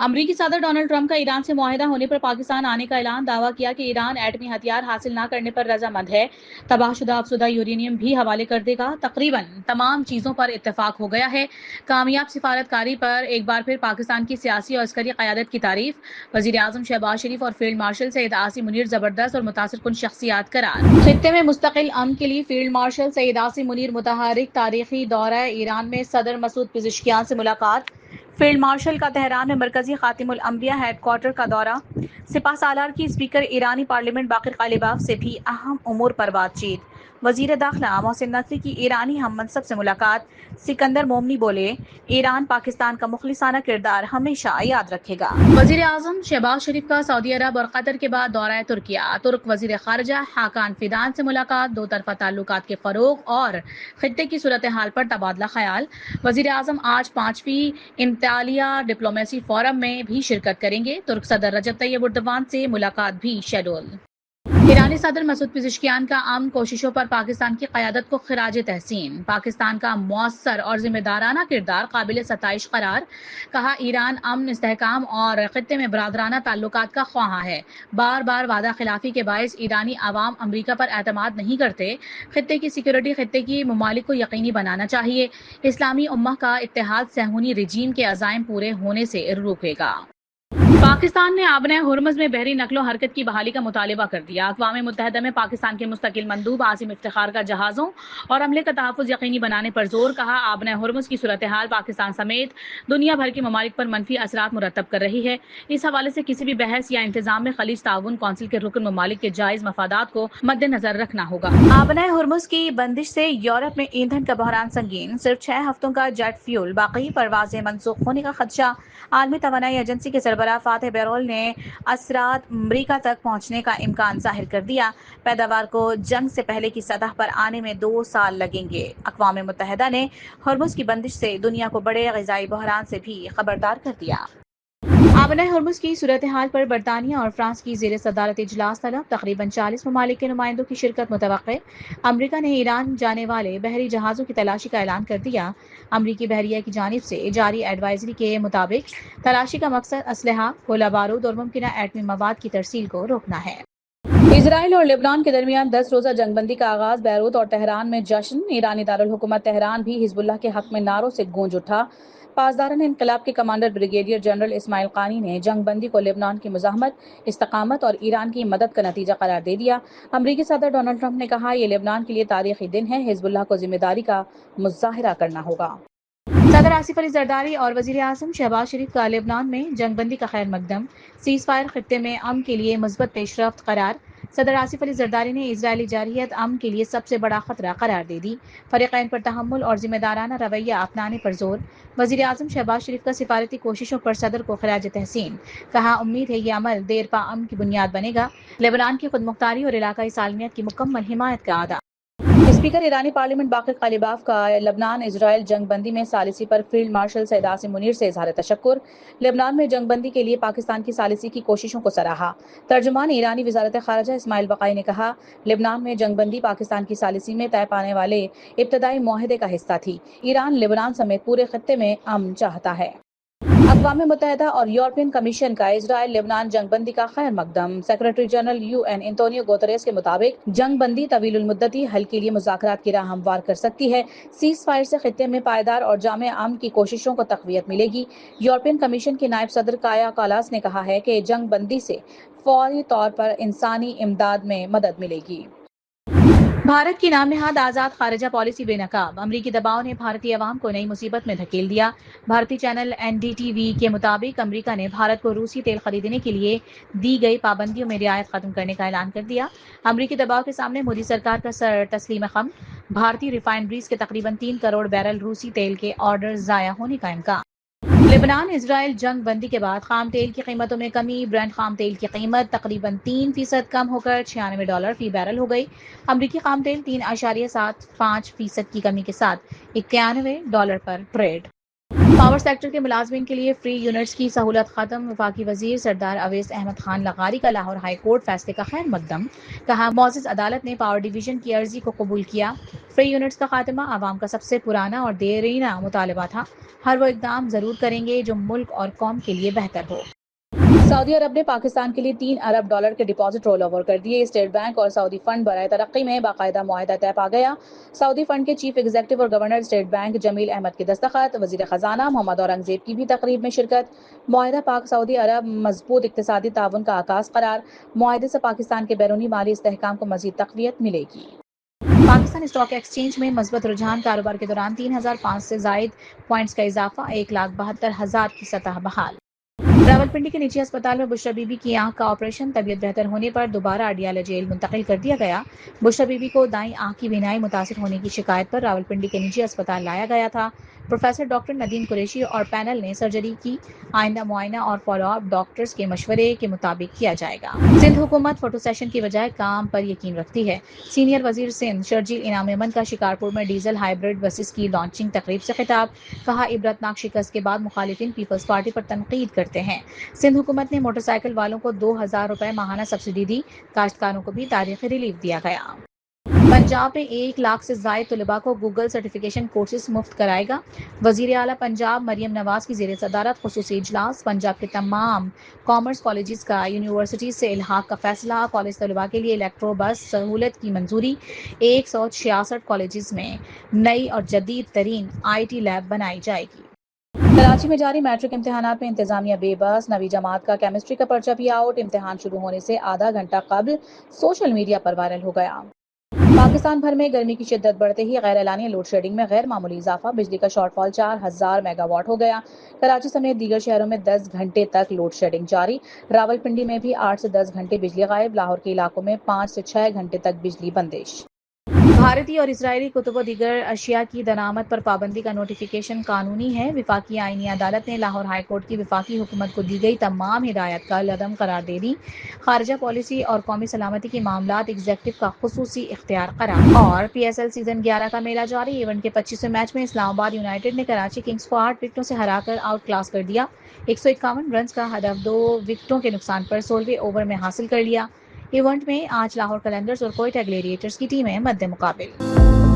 امریکی صدر Donald Trump کا ایران سے معاہدہ ہونے پر پاکستان آنے کا اعلان، دعویٰ کیا کہ ایران ایٹمی ہتھیار حاصل نہ کرنے پر رضامند ہے، تباہ شدہ افزودہ یورینیم بھی حوالے کر دے گا۔ تقریباً تمام چیزوں پر اتفاق ہو گیا ہے۔ کامیاب سفارتکاری پر ایک بار پھر پاکستان کی سیاسی اور عسکری قیادت کی تعریف، وزیر اعظم شہباز شریف اور فیلڈ مارشل سید عاصم منیر زبردست اور متاثر کن شخصیات قرار۔ خطے میں مستقل امن کے لیے فیلڈ مارشل سید عاصم منیر متحرک۔ تاریخی دورہ ایران میں صدر مسعود پزشکیان سے ملاقات، فیلڈ مارشل کا تہران میں مرکزی خاتم الانبیاء ہیڈ کوارٹر کا دورہ، سپہ سالار کی اسپیکر ایرانی پارلیمنٹ باقر قالیباف سے بھی اہم امور پر بات چیت، وزیر داخلہ محسن نقوی کی ایرانی ہم منصب سے ملاقات۔ سکندر مومنی بولے، ایران پاکستان کا مخلصانہ کردار ہمیشہ یاد رکھے گا۔ وزیر اعظم شہباز شریف کا سعودی عرب اور قطر کے بعد دورہ ترکیہ، ترک وزیر خارجہ حاکان فیدان سے ملاقات، دو طرفہ تعلقات کے فروغ اور خطے کی صورتحال پر تبادلہ خیال۔ وزیر اعظم آج 5ویں انطالیہ ڈپلومیسی فورم میں بھی شرکت کریں گے، ترک صدر رجب طیب ایردوان سے ملاقات بھی شیڈول۔ ایرانی صدر مسعود پزشکیان کا امن کوششوں پر پاکستان کی قیادت کو خراج تحسین، پاکستان کا مؤثر اور ذمہ دارانہ کردار قابل ستائش قرار، کہا ایران امن، استحکام اور خطے میں برادرانہ تعلقات کا خواہاں ہے، بار بار وعدہ خلافی کے باعث ایرانی عوام امریکہ پر اعتماد نہیں کرتے، خطے کی سیکیورٹی خطے کی ممالک کو یقینی بنانا چاہیے، اسلامی امہ کا اتحاد صہیونی رجیم کے عزائم پورے ہونے سے روکے گا۔ پاکستان نے آبنہ ہرمز میں بحری نقل و حرکت کی بحالی کا مطالبہ کر دیا، اقوام متحدہ میں پاکستان کے مستقل مندوب عاصم افتخار کا جہازوں اور عملے کا تحفظ یقینی بنانے پر زور، کہا آبنہ ہرمز کی صورتحال پاکستان سمیت دنیا بھر کے ممالک پر منفی اثرات مرتب کر رہی ہے، اس حوالے سے کسی بھی بحث یا انتظام میں خلیج تعاون کونسل کے رکن ممالک کے جائز مفادات کو مد نظر رکھنا ہوگا۔ آبنہ ہرمز کی بندش سے یورپ میں ایندھن کا بحران سنگین، صرف 6 ہفتوں کا جیٹ فیول، باقی پروازیں منسوخ ہونے کا خدشہ۔ عالمی توانائی ایجنسی کے سربراہ فاتح بیرول نے اثرات امریکہ تک پہنچنے کا امکان ظاہر کر دیا، پیداوار کو جنگ سے پہلے کی سطح پر آنے میں 2 سال لگیں گے۔ اقوام متحدہ نے ہرمز کی بندش سے دنیا کو بڑے غذائی بحران سے بھی خبردار کر دیا۔ آبنہ ہرمز کی صورتحال پر برطانیہ اور فرانس کی زیر صدارت اجلاس طلب، تقریباً 40 ممالک کے نمائندوں کی شرکت متوقع۔ امریکہ نے ایران جانے والے بحری جہازوں کی تلاشی کا اعلان کر دیا، امریکی بحریہ کی جانب سے جاری ایڈوائزری کے مطابق تلاشی کا مقصد اسلحہ، گولہ بارود اور ممکنہ ایٹمی مواد کی ترسیل کو روکنا ہے۔ اسرائیل اور لبنان کے درمیان 10 روزہ جنگ بندی کا آغاز، بیروت اور تہران میں جشن، ایرانی دارالحکومت تہران بھی حزب اللہ کے حق میں نعروں سے گونج اٹھا۔ پاسداران انقلاب کے کمانڈر بریگیڈیئر جنرل اسماعیل قانی نے جنگ بندی کو لبنان کی مزاحمت، استقامت اور ایران کی مدد کا نتیجہ قرار دے دیا۔ امریکی صدر ڈونلڈ ٹرمپ نے کہا، یہ لبنان کے لیے تاریخی دن ہے، حزب اللہ کو ذمہ داری کا مظاہرہ کرنا ہوگا۔ صدر آصف علی زرداری اور وزیر اعظم شہباز شریف کا لبنان میں جنگ بندی کا خیر مقدم، سیز فائر خطے میں امن کے لیے مثبت پیش رفت قرار۔ صدر آصف علی زرداری نے اسرائیلی جارحیت امن کے لیے سب سے بڑا خطرہ قرار دے دی، فریقین پر تحمل اور ذمہ دارانہ رویہ اپنانے پر زور۔ وزیر اعظم شہباز شریف کا سفارتی کوششوں پر صدر کو خراج تحسین، کہا امید ہے یہ عمل دیر پا امن کی بنیاد بنے گا، لبنان کی خود مختاری اور علاقائی سالمیت کی مکمل حمایت کا اعادہ۔ اسپیکر ایرانی پارلیمنٹ باقر قالیباف کا لبنان اسرائیل جنگ بندی میں ثالثی پر فیلڈ مارشل سید عاصم منیر سے اظہار تشکر، لبنان میں جنگ بندی کے لیے پاکستان کی ثالثی کی کوششوں کو سراہا۔ ترجمان ایرانی وزارت خارجہ اسماعیل بقائی نے کہا، لبنان میں جنگ بندی پاکستان کی ثالثی میں طے پانے والے ابتدائی معاہدے کا حصہ تھی، ایران لبنان سمیت پورے خطے میں امن چاہتا ہے۔ اقوام متحدہ اور یورپین کمیشن کا اسرائیل لبنان جنگ بندی کا خیر مقدم، secretary general UN Antonio Guterres کے مطابق جنگ بندی طویل المدتی حل کے لیے مذاکرات کی راہ ہموار کر سکتی ہے، سیز فائر سے خطے میں پائیدار اور جامع امن کی کوششوں کو تقویت ملے گی۔ یورپین کمیشن کے نائب صدر کایا کالاس نے کہا ہے کہ جنگ بندی سے فوری طور پر انسانی امداد میں مدد ملے گی۔ بھارت کی نام نہاد آزاد خارجہ پالیسی بے نقاب، امریکی دباؤ نے بھارتی عوام کو نئی مصیبت میں دھکیل دیا۔ بھارتی چینل NDTV کے مطابق امریکہ نے بھارت کو روسی تیل خریدنے کے لیے دی گئی پابندیوں میں رعایت ختم کرنے کا اعلان کر دیا۔ امریکی دباؤ کے سامنے مودی سرکار کا سر تسلیم خم، بھارتی ریفائنریز کے تقریباً 3 کروڑ بیرل روسی تیل کے آرڈر ضائع ہونے کا امکان۔ لبنان اسرائیل جنگ بندی کے بعد خام تیل کی قیمتوں میں کمی، برنٹ خام تیل کی قیمت تقریباً 3% کم ہو کر $96 فی بیرل ہو گئی۔ امریکی خام تیل 3.75% کی کمی کے ساتھ $91 پر ٹریڈ۔ پاور سیکٹر کے ملازمین کے لیے فری یونٹس کی سہولت ختم، وفاقی وزیر سردار اویس احمد خان لغاری کا لاہور ہائی کورٹ فیصلے کا خیر مقدم، کہا معزز عدالت نے پاور ڈویژن کی عرضی کو قبول کیا، فری یونٹس کا خاتمہ عوام کا سب سے پرانا اور دیرینہ مطالبہ تھا، ہر وہ اقدام ضرور کریں گے جو ملک اور قوم کے لیے بہتر ہو۔ سعودی عرب نے پاکستان کے لیے $3 ارب کے ڈپازٹ رول اوور کر دیے، اسٹیٹ بینک اور سعودی فنڈ برائے ترقی میں باقاعدہ معاہدہ طے پا گیا، سعودی فنڈ کے چیف ایگزیکٹو اور گورنر اسٹیٹ بینک جمیل احمد کے دستخط، وزیر خزانہ محمد اورنگزیب کی بھی تقریب میں شرکت، معاہدہ پاک سعودی عرب مضبوط اقتصادی تعاون کا آغاز قرار، معاہدے سے پاکستان کے بیرونی مالی استحکام کو مزید تقویت ملے گی۔ پاکستان اسٹاک ایکسچینج میں مثبت رجحان، کاروبار کے دوران 3,500 سے زائد پوائنٹس کا اضافہ، 1,72,000 کی سطح بحال۔ راولپنڈی کے نجی اسپتال میں بشرا بی بی کی آنکھ کا آپریشن، طبیعت بہتر ہونے پر دوبارہ اڈیالہ جیل منتقل کر دیا گیا، بشرا بی بی کو دائیں آنکھ کی بینائی متاثر ہونے کی شکایت پر راولپنڈی کے نجی اسپتال لایا گیا تھا، پروفیسر ڈاکٹر ندیم قریشی اور پینل نے سرجری کی، آئندہ معائنہ اور فالو اپ ڈاکٹرز کے مشورے کے مطابق کیا جائے گا۔ سندھ حکومت فوٹو سیشن کی بجائے کام پر یقین رکھتی ہے، سینئر وزیر سندھ شرجیل انعام احمد کا شکارپور میں ڈیزل ہائیبرڈ بسز کی لانچنگ تقریب سے خطاب، کہا عبرتناک شکست کے بعد مخالفین پیپلز پارٹی پر تنقید کرتے ہیں، سندھ حکومت نے موٹر سائیکل والوں کو 2,000 روپے ماہانہ سبسڈی دی، کاشتکاروں کو بھی تاریخی ریلیف دیا گیا۔ پنجاب میں 1,00,000 سے زائد طلباء کو گوگل سرٹیفکیشن کورسز مفت کرائے گا، وزیر اعلیٰ پنجاب مریم نواز کی زیر صدارت خصوصی اجلاس، پنجاب کے تمام کامرس کالجز کا یونیورسٹی سے الحاق کا فیصلہ، کالج طلباء کے لیے الیکٹرو بس سہولت کی منظوری، 166 کالجز میں نئی اور جدید ترین IT لیب بنائی جائے گی۔ کراچی میں جاری میٹرک امتحانات میں انتظامیہ بے بس، نویں جماعت کا کیمسٹری کا پرچہ بھی آؤٹ، امتحان شروع ہونے سے آدھا گھنٹہ قبل سوشل میڈیا پر وائرل ہو گیا۔ پاکستان بھر میں گرمی کی شدت بڑھتے ہی غیر اعلانیہ لوڈ شیڈنگ میں غیر معمولی اضافہ، بجلی کا شارٹ فال 4,000 میگا واٹ ہو گیا، کراچی سمیت دیگر شہروں میں 10 گھنٹے تک لوڈ شیڈنگ جاری، راولپنڈی میں بھی 8 سے 10 گھنٹے بجلی غائب، لاہور کے علاقوں میں 5 سے 6 گھنٹے تک بجلی بندش۔ بھارتی اور اسرائیلی کتب و دیگر اشیاء کی درآمد پر پابندی کا نوٹیفیکیشن قانونی ہے، وفاقی آئینی عدالت نے لاہور ہائی کورٹ کی وفاقی حکومت کو دی گئی تمام ہدایات کا لدم قرار دے دی، خارجہ پالیسی اور قومی سلامتی کے معاملات ایگزیکٹو کا خصوصی اختیار قرار، اور PSL سیزن 11 کا میلہ جاری، ایونٹ کے 25ویں میچ میں اسلام آباد یونائیٹڈ نے کراچی کنگز کو 8 وکٹوں سے ہرا کر آؤٹ کلاس کر دیا، 151 رنز کا ہدف 2 وکٹوں کے نقصان پر 16ویں اوور میں حاصل کر لیا۔ ایونٹ میں آج لاہور قلندرز اور کوئٹہ گلیڈیٹرز کی ٹیمیں مد مقابل۔